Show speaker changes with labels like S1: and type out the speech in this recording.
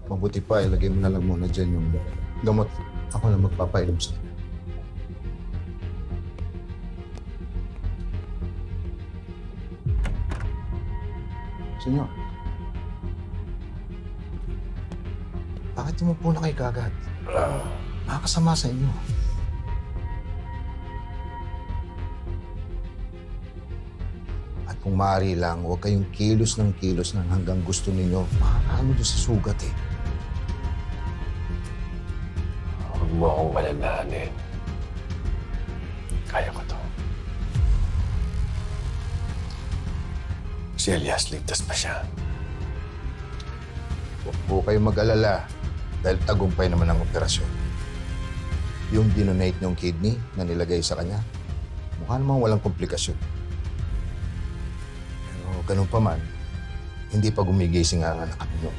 S1: Mabuti pa, ilagay mo na lang muna dyan yung gamot. Ako na magpapainom sa inyo. Senyor, bakit umupo na kayo kagad? Nakakasama sa inyo. At kung maaari lang, huwag kayong kilos ng hanggang gusto ninyo. Makakaano doon sa sugat eh.
S2: Huwag mo akong malalahanin. Kaya ko to. Si Elias, ligtas pa siya.
S1: Huwag po kayong mag-alala dahil tagumpay naman ang operasyon. Yung dinonate niyong kidney na nilagay sa kanya, mukha namang walang komplikasyon. Pero ganun pa man, hindi pa gumigising ang anak niyo.